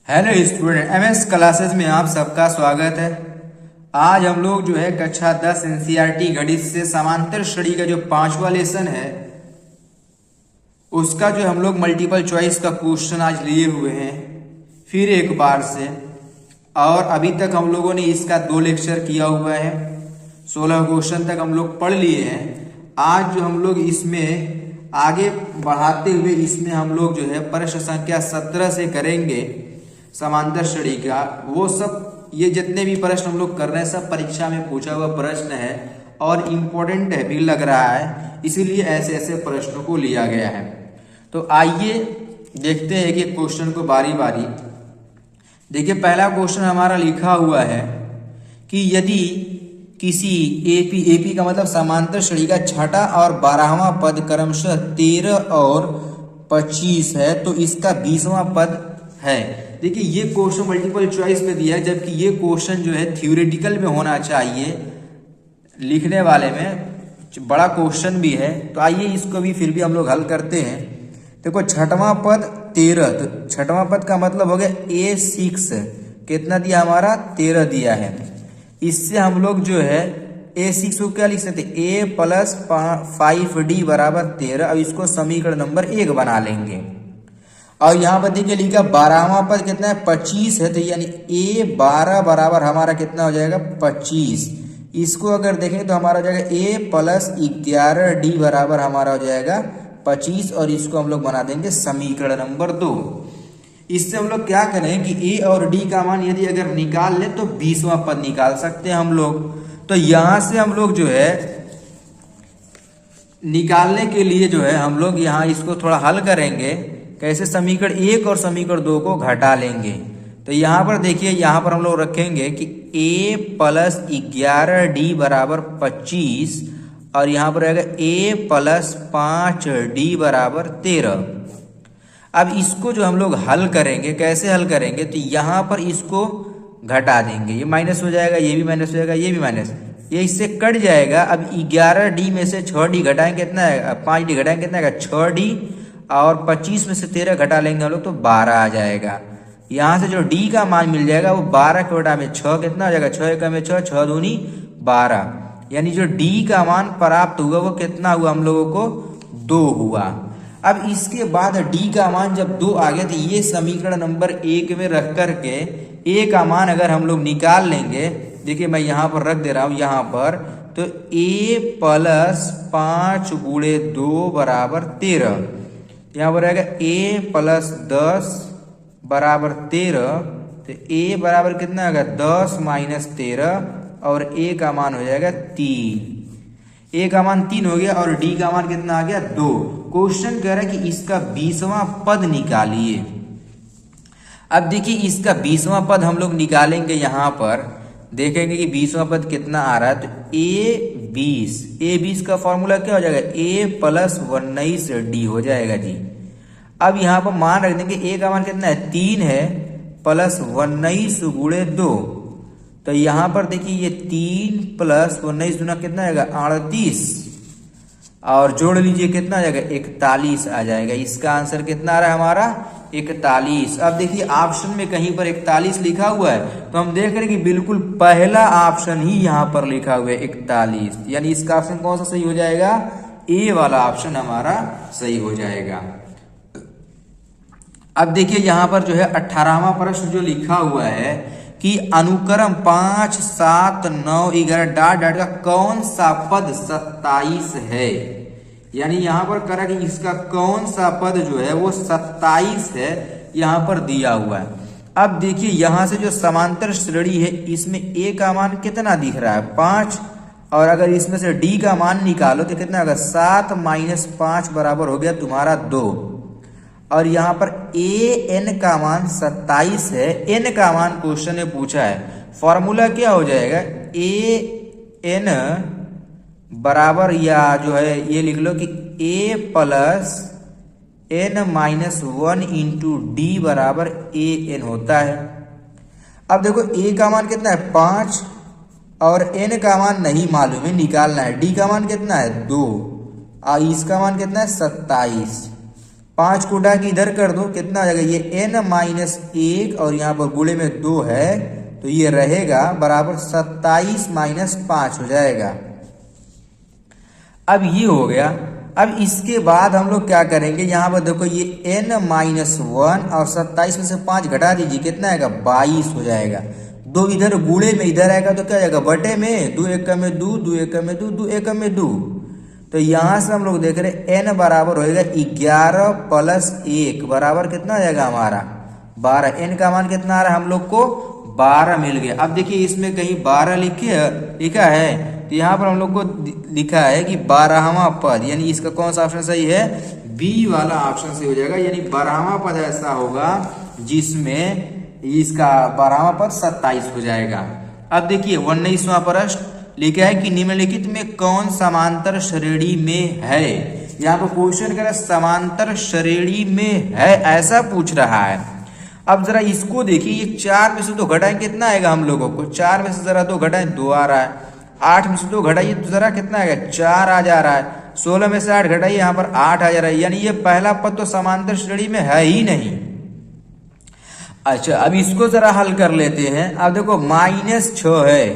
Hello student, MS classes में आप सबका स्वागत है। आज हम लोग जो है कक्षा 10 एनसीईआरटी गणित से समांतर श्रेणी का जो 5वां लेसन है उसका जो हम लोग मल्टीपल चॉइस का क्वेश्चन आज लिए हुए हैं फिर एक बार से। और अभी तक हम लोगों ने इसका 2 लेक्चर किया हुआ है, 16 क्वेश्चन तक हम लोग पढ़ लिए हैं। आज जो हम लोग इसमें आगे बढ़ाते हुए इसमें हम लोग जो है प्रश्न संख्या 17 से करेंगे समांतर श्रेणी का। वो सब ये जितने भी प्रश्न हम लोग कर रहे हैं सब परीक्षा में पूछा हुआ प्रश्न है और इम्पोर्टेंट है भी लग रहा है, इसीलिए ऐसे ऐसे प्रश्नों को लिया गया है। तो आइए देखते हैं कि क्वेश्चन को बारी बारी। देखिए, पहला क्वेश्चन हमारा लिखा हुआ है कि यदि किसी एपी का मतलब समांतर श्रेणी का छठा और 12वां पद क्रमशः 13 और 25 है तो इसका 20वां पद है। देखिए, ये क्वेश्चन मल्टीपल चॉइस में दिया है, जबकि ये क्वेश्चन जो है थ्योरेटिकल में होना चाहिए, लिखने वाले में बड़ा क्वेश्चन भी है। तो आइए इसको भी फिर भी हम लोग हल करते हैं। देखो, छठवां पद 13, तो छठवां पद का मतलब हो गया A6, कितना दिया हमारा 13 दिया है। इससे हम लोग जो है A6 को क्या लिख सकते हैं, A प्लस 5D बराबर 13। अब इसको समीकरण नंबर 1 बना लेंगे। और यहाँ पर देखिए लिखा 12वां पद कितना है 25 है, तो यानी A12 बराबर हमारा कितना हो जाएगा 25। इसको अगर देखें तो हमारा हो जाएगा A प्लस 11D बराबर हमारा हो जाएगा 25। और इसको हम लोग बना देंगे समीकरण नंबर 2। इससे हम लोग क्या करें कि A और D का मान यदि अगर निकाल ले तो 20वां पद निकाल सकते हैं हम लोग। तो यहां से हम लोग जो है निकालने के लिए जो है हम लोग यहाँ इसको थोड़ा हल करेंगे। कैसे, समीकरण 1 और समीकरण 2 को घटा लेंगे। तो यहाँ पर देखिए, यहाँ पर हम लोग रखेंगे कि A प्लस 11D बराबर 25 और यहाँ पर रहेगा A प्लस 5D बराबर 13। अब इसको जो हम लोग हल करेंगे, कैसे हल करेंगे, तो यहाँ पर इसको घटा देंगे। ये माइनस हो जाएगा, ये भी माइनस हो जाएगा, ये भी माइनस, ये इससे कट जाएगा। अब 11D में से 6D घटाएंगे कितना आएगा, 5D घटाएंगे कितना आएगा 6D, और 25 में से 13 घटा लेंगे हम लोग तो 12 आ जाएगा। यहाँ से जो D का मान मिल जाएगा वो 12 के बटा में 6 कितना हो जाएगा, 6 एकम में 6, 6 दूनी 12। यानी जो D का मान प्राप्त हुआ वो कितना हुआ हम लोगों को 2 हुआ। अब इसके बाद D का मान जब 2 आ गया तो ये समीकरण नंबर 1 में रख करके A का मान अगर हम लोग निकाल लेंगे, देखिए मैं यहाँ पर रख दे रहा हूँ यहाँ पर, तो A प्लस 5 गुणे 2 बराबर 13। यहाँ पर रहेगा A प्लस 10 बराबर 13। तो A बराबर कितना होगा 10 माइनस 13 और A का मान हो जाएगा 3। A का मान 3 हो गया और D का मान कितना आ गया 2। क्वेश्चन कह रहा है कि इसका 20वां पद निकालिए। अब देखिए, इसका 20वां पद हम लोग निकालेंगे। यहाँ पर देखेंगे कि 20वां पद कितना आ रहा है, तो A20 का फॉर्मूला क्या हो जाएगा, A प्लस 19D हो जाएगा जी। अब यहाँ पर मान रख देंगे A का मान कितना है 3 है, प्लस 19 गुणे 2। तो यहाँ पर देखिए ये 3 प्लस 19 गुना कितना आएगा 38, और जोड़ लीजिए कितना आ जाएगा 41 आ जाएगा। इसका आंसर कितना आ रहा है हमारा 41। अब देखिए ऑप्शन में कहीं पर 41 लिखा हुआ है, तो हम देख रहे हैं कि बिल्कुल पहला ऑप्शन ही यहाँ पर लिखा हुआ है 41। यानी इसका ऑप्शन कौन सा सही हो जाएगा, ए वाला ऑप्शन हमारा सही हो जाएगा। अब देखिए यहाँ पर जो है 18वां प्रश्न जो लिखा हुआ है कि अनुक्रम 5, 7, 9, 11 डॉट डॉट का कौन सा पद 27 है। यानी यहाँ पर करा कि इसका कौन सा पद जो है वो 27 है, यहाँ पर दिया हुआ है। अब देखिए यहाँ से जो समांतर श्रेणी है इसमें A का मान कितना दिख रहा है 5, और अगर इसमें से D का मान निकालो तो कितना होगा 7 माइनस 5 बराबर हो गया तुम्हारा 2। और यहाँ पर An का मान 27 है, N का मान क्वेश्चन ने पूछा है। फॉर्मूला क्या हो जाएगा, An बराबर या जो है ये लिख लो कि A plus N minus 1 into D बराबर An होता है। अब देखो A का मान कितना है 5 और N का मान नहीं मालूम है, निकालना है। D का मान कितना है 2 और इसका मान कितना है 27। 5 को उठा के इधर कर दो, कितना आ जाएगा, ये n-1 और यहाँ पर गुणे में 2 है तो ये रहेगा बराबर 27-5 हो जाएगा। अब ये हो गया। अब इसके बाद हम लोग क्या करेंगे, यहाँ पर देखो ये n-1 और 27 में से 5 घटा दीजिए, कितना आएगा, 22 हो जाएगा। 2 इधर गुणे में इधर आएगा तो क्या आएगा, बटे में, 2 एकम में 2, 2 एकम में 2, 2 एकम में 2। तो यहाँ से हम लोग देख रहे n बराबर होएगा 11 प्लस 1 बराबर कितना आ जाएगा हमारा 12। n का मान कितना आ रहा है हम लोग को, 12 मिल गया। अब देखिए इसमें कहीं 12 लिखा है तो यहाँ पर हम लोग को लिखा है कि 12वां पद, यानी इसका कौन सा ऑप्शन सही है, बी वाला ऑप्शन सही हो जाएगा। यानी 12वां पद ऐसा होगा जिसमें इसका 12वां पद 27 हो जाएगा। अब देखिए 19वां प्रश्न लिखा है कि निम्नलिखित में कौन समांतर श्रेणी में है। यहाँ पर क्वेश्चन कह रहा है समांतर श्रेणी में है, ऐसा पूछ रहा है। अब जरा इसको देखिए, ये 4 में से 2 घटाएं कितना आएगा हम लोगों को, 4 में से जरा 2 घटाएं 2 आ रहा है। 8 में से 2 घटाइए तो जरा कितना आएगा, 4 आ जा रहा है। 16 में से 8 घटाइए, यहाँ पर 8 आ जा रहा है। यानी ये पहला पद तो समांतर श्रेणी में है ही नहीं। अच्छा अब इसको जरा हल कर लेते हैं। अब देखो -6 है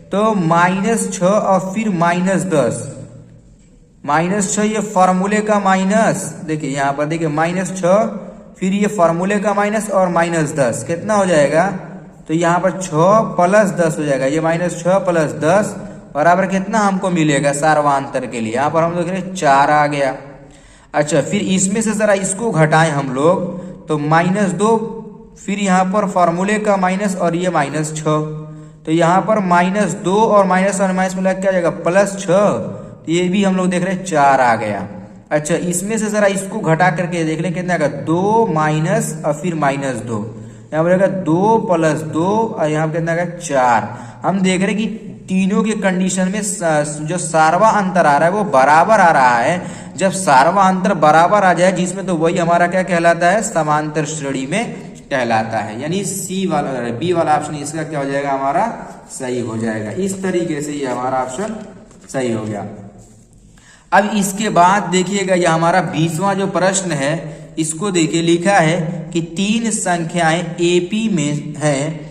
तो -6 और फिर -10, -6 ये फॉर्मूले का माइनस, देखिए यहाँ पर देखिए -6 फिर ये फॉर्मूले का माइनस और -10 कितना हो जाएगा, तो यहाँ पर 6 प्लस 10 हो जाएगा। ये -6 प्लस 10 बराबर कितना हमको मिलेगा सार्वांतर के लिए, यहाँ पर हम देख रहे 4 आ गया। अच्छा फिर इसमें से जरा इसको घटाएं हम लोग तो -2 फिर यहाँ पर फॉर्मूले का माइनस और ये -6, तो यहाँ पर -2 और माइनस मिला क्या जाएगा +6, तो ये भी हम लोग देख रहे हैं 4 आ गया। अच्छा इसमें से जरा इसको घटा करके देख लें कितना आएगा, 2 माइनस और फिर -2, यहाँ पर आएगा 2 प्लस 2 और यहाँ पर कितना आएगा 4। हम देख रहे हैं कि तीनों के कंडीशन में जो सारवा अंतर आ रहा है वो बराबर आ रहा है। जब सारवा अंतर बराबर आ जाए जिसमें, तो वही हमारा क्या कहलाता है, समांतर श्रेणी में कहलाता है। यानी सी वाला, बी वाला ऑप्शन इसका क्या हो जाएगा, हमारा सही हो जाएगा। इस तरीके से ये हमारा ऑप्शन सही हो गया। अब इसके बाद देखिएगा ये हमारा 20वां जो प्रश्न है, इसको देखिए लिखा है कि 3 संख्याएं एपी में हैं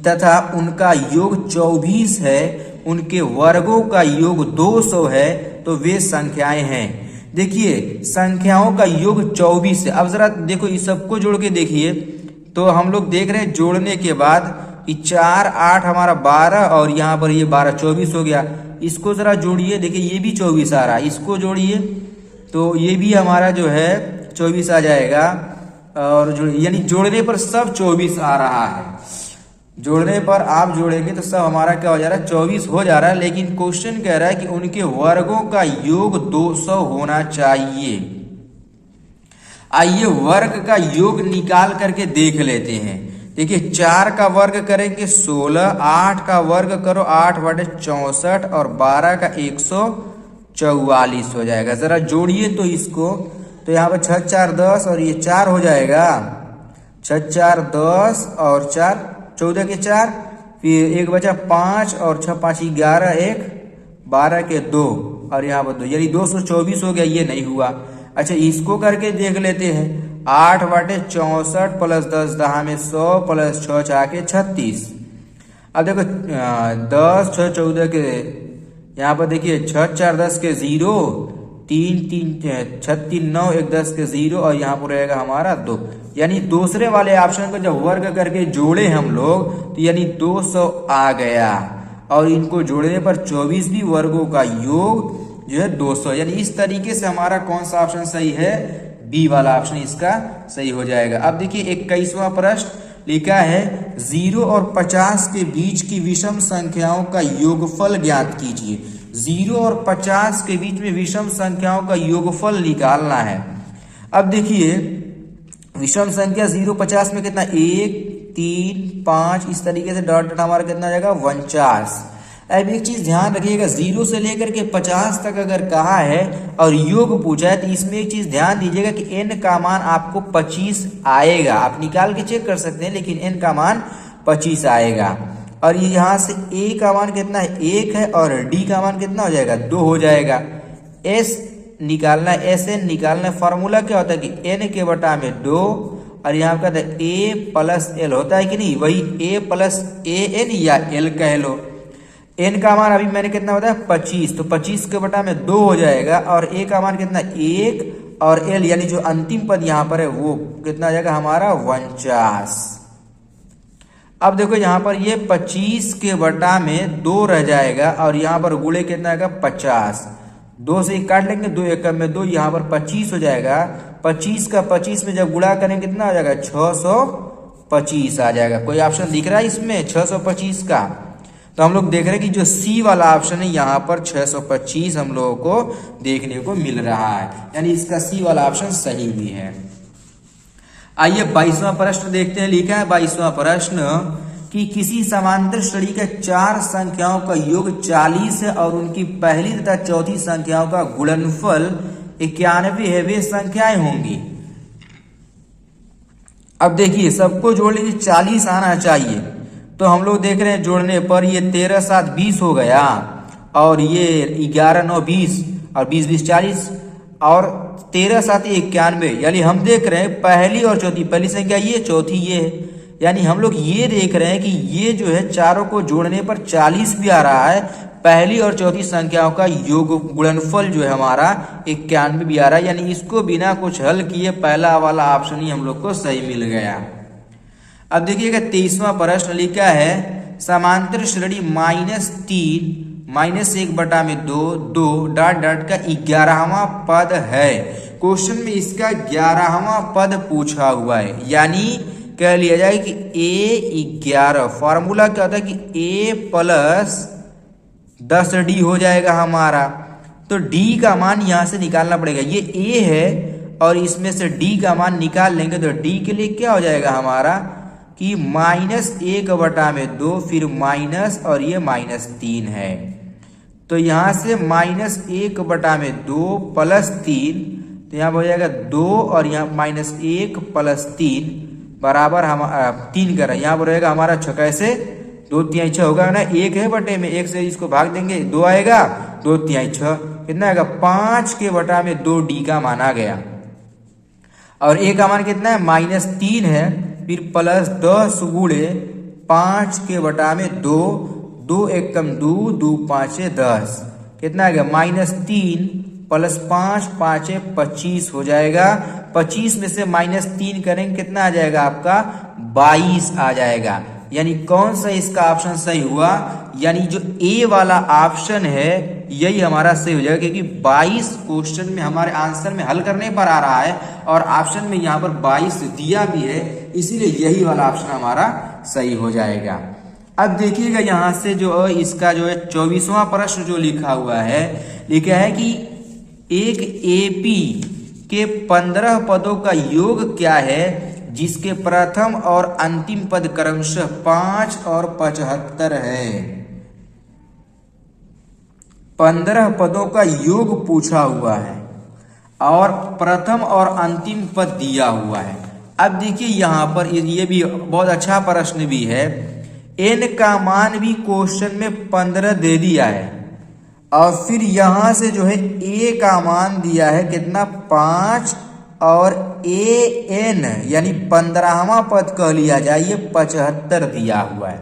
तथा उनका योग 24 है, उनके वर्गों का योग 200 है, तो वे संख्याएं हैं। देखिए संख्याओं का योग 24 है। अब जरा देखो इस सबको जोड़ के देखिए तो हम लोग देख रहे हैं जोड़ने के बाद कि 4 8 हमारा 12 और यहाँ पर ये 12 24 हो गया। इसको जरा जोड़िए, देखिए ये भी 24 आ रहा है, इसको जोड़िए तो ये भी हमारा जो है 24 आ जाएगा। और यानी जोड़ने पर सब 24 आ रहा है, जोड़ने पर आप जोड़ेंगे तो सब हमारा क्या हो जा रहा है, 24 हो जा रहा है। लेकिन क्वेश्चन कह रहा है कि उनके वर्गों का योग 200 होना चाहिए। आइए वर्ग का योग निकाल करके देख लेते हैं। देखिए 4 का वर्ग करेंगे 16, 8 का वर्ग करो 8/64 और 12 का 144 हो जाएगा। जरा जोड़िए तो इसको, तो यहाँ पर 6 4 10 और ये 4 हो जाएगा, 6 4 10 और 4 14 के 4, फिर 1 बचा 5 और 6 5 11, 1 12 के 2 और यहाँ पर 2, यानी 224 हो गया। ये नहीं हुआ। अच्छा इसको करके देख लेते हैं, 8/64 प्लस 10 दहा में 100 प्लस 6 6 के 36। अब देखो 10 6 14 के, यहाँ पर देखिए 6 4 10 के 0, 3 3 6 3 9 1 10 के 0 और यहाँ पर रहेगा हमारा 2। यानी दूसरे वाले ऑप्शन को जब वर्ग करके जोड़े हम लोग तो यानी 200 आ गया और इनको जोड़ने पर 24 भी वर्गों का योग जो है 200। यानी इस तरीके से हमारा कौन सा ऑप्शन सही है, बी वाला ऑप्शन इसका सही हो जाएगा। अब देखिए 21वां प्रश्न लिखा है 0 और 50 के बीच की विषम संख्याओं का योगफल ज्ञात कीजिए। 0 और 50 के बीच में विषम संख्याओं का योगफल निकालना है। अब देखिए विषम संख्या 0 50 में कितना 1 3 5 इस तरीके से डॉट डॉट हमारा कितना जाएगा 49। अब एक चीज ध्यान रखिएगा, 0 से लेकर के 50 तक अगर कहा है और योग पूछा है तो इसमें एक चीज ध्यान दीजिएगा कि n का मान आपको 25 आएगा। आप निकाल के चेक कर सकते हैं लेकिन n का मान 25 आएगा। और ये यहाँ से a का मान कितना है 1 है और d का मान कितना हो जाएगा 2 हो जाएगा। s निकालना है, एस एन निकालना है। फॉर्मूला क्या होता है कि एन के बटा में 2 और यहाँ पर कहते हैं ए प्लस एल होता है कि नहीं, वही ए प्लस ए एन या एल कह लो। एन का मान अभी मैंने कितना बताया 25, तो 25 के बटा में 2 हो जाएगा और ए का मान कितना 1 और एल यानी जो अंतिम पद यहाँ पर है वो कितना आ जाएगा हमारा 49। अब देखो यहाँ पर ये 25 के बटा में 2 रह जाएगा और यहाँ पर गुणे कितना आएगा 50, 2 से काट लेंगे, 2 एकम में 2, यहाँ पर 25 हो जाएगा। 25 का 25 में जब गुणा करेंगे कितना आ जाएगा 625 आ जाएगा। कोई ऑप्शन दिख रहा है इसमें 625 का? तो हम लोग देख रहे हैं कि जो सी वाला ऑप्शन है यहाँ पर 625 हम लोगों को देखने को मिल रहा है, यानी इसका सी वाला ऑप्शन सही भी है। आइए 22वां प्रश्न देखते हैं। लिखा है 22वां प्रश्न कि किसी समांतर श्रेणी के 4 संख्याओं का योग 40 है और उनकी पहली तथा चौथी संख्याओं का गुणनफल 91 है, वे संख्याएं होंगी। अब देखिए सबको जोड़ लीजिए, 40 आना चाहिए। तो हम लोग देख रहे हैं जोड़ने पर ये 13 7 20 हो गया और ये 11 9 20 और 20 20 40 और 13 7 91, यानी हम देख रहे हैं पहली और चौथी, पहली संख्या ये, चौथी ये है, यानी हम लोग ये देख रहे हैं कि ये जो है चारों को जोड़ने पर 40 भी आ रहा है, पहली और चौथी संख्याओं का योग गुणनफल जो है हमारा 91 भी आ रहा है, यानी इसको बिना कुछ हल किए पहला वाला ऑप्शन ही हम लोग को सही मिल गया। अब देखिएगा 23वां प्रश्न लिखा है समांतर श्रेणी -3 -1 बटा में 2 2 डॉट डॉट का 11वां पद है। क्वेश्चन में इसका 11वां पद पूछा हुआ है, यानी कह लिया जाए कि A11। फॉर्मूला क्या होता है कि A प्लस 10D हो जाएगा हमारा। तो D का मान यहां से निकालना पड़ेगा, ये A है और इसमें से D का मान निकाल लेंगे तो D के लिए क्या हो जाएगा हमारा कि -1 बटा में 2 फिर माइनस और ये -3 है। तो यहां से -1 बटा में 2 प्लस 3, तो यहाँ हो जाएगा 2 और यहाँ -1 प्लस 3 बराबर हम 3 कर रहे हैं। यहाँ पर रहेगा हमारा 6, कैसे 2 3 6 होगा ना, 1 है बटे में 1 से इसको भाग देंगे 2 आएगा, 2 3 6 कितना आएगा 5 के बटा में 2 D का मान आ गया और A का मान कितना है -3 है, फिर प्लस 10 गुणे 5 के बटा में 2 2 एकम 2 2 5 10 कितना आ गया -3 प्लस 5 5 25 हो जाएगा। 25 में से -3 करेंगे कितना आ जाएगा आपका 22 आ जाएगा। यानी कौन सा इसका ऑप्शन सही हुआ, यानी जो ए वाला ऑप्शन है यही हमारा सही हो जाएगा, क्योंकि 22 क्वेश्चन में हमारे आंसर में हल करने पर आ रहा है और ऑप्शन में यहाँ पर 22 दिया भी है, इसीलिए यही वाला ऑप्शन हमारा सही हो जाएगा। अब देखिएगा यहाँ से जो इसका जो है 24वां प्रश्न जो लिखा हुआ है, लिखा है कि एक एपी के 15 पदों का योग क्या है जिसके प्रथम और अंतिम पद क्रमशः 5 और 75 है। 15 पदों का योग पूछा हुआ है और प्रथम और अंतिम पद दिया हुआ है। अब देखिए यहाँ पर ये भी बहुत अच्छा प्रश्न भी है। n का मान भी क्वेश्चन में 15 दे दिया है और फिर यहां से जो है a का मान दिया है कितना 5 और an यानी 15वां पद कह लिया जाए ये 75 दिया हुआ है।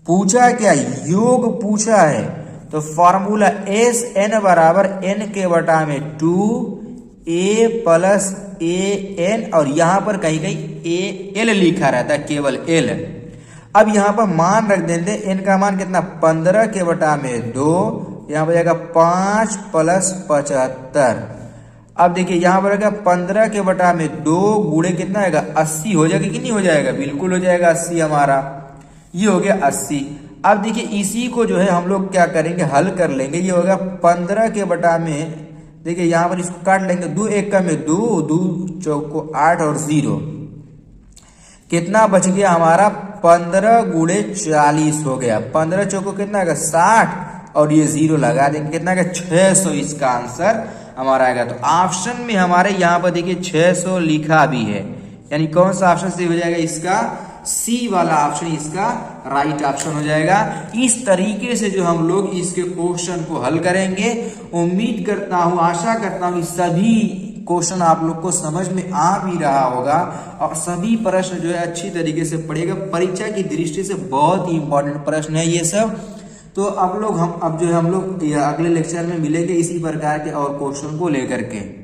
पूछा क्या, योग पूछा है, तो फॉर्मूला SN बराबर n के बटा में 2a प्लस an और यहां पर कहीं कहीं al लिखा रहता है, केवल l। अब यहाँ पर मान रख देंगे, n का मान कितना 15 के बटा में 2, यहाँ पर जाएगा 5 प्लस 75। अब देखिए यहाँ पर आएगा 15 के बटा में 2 गुणे कितना आएगा 80 हो जाएगा कि नहीं हो जाएगा, बिल्कुल हो जाएगा 80 हमारा, ये हो गया 80। अब देखिए इसी को जो है हम लोग क्या करेंगे, हल कर लेंगे। ये होगा 15 के बटा में, देखिए यहाँ पर इसको काट लेंगे, 2 1 का में 2 2 चौको 8 और 0 कितना बच गया हमारा 15 गुणे 40 हो गया। 15 चौको कितना आएगा 60 और ये 0 लगा देंगे, कितना आएगा 600 इसका आंसर हमारा आएगा। तो ऑप्शन में हमारे यहाँ पर देखिए 600 लिखा भी है, यानी कौन सा ऑप्शन सही हो जाएगा इसका सी वाला ऑप्शन इसका राइट ऑप्शन हो जाएगा। इस तरीके से जो हम लोग इसके क्वेश्चन को हल करेंगे, उम्मीद करता हूं, आशा करता हूं सभी क्वेश्चन आप लोग को समझ में आ भी रहा होगा और सभी प्रश्न जो है अच्छी तरीके से पढ़ेगा। परीक्षा की दृष्टि से बहुत ही इंपॉर्टेंट प्रश्न है ये सब। तो अब जो है हम लोग अगले लेक्चर में मिलेंगे इसी प्रकार के और क्वेश्चन को लेकर के।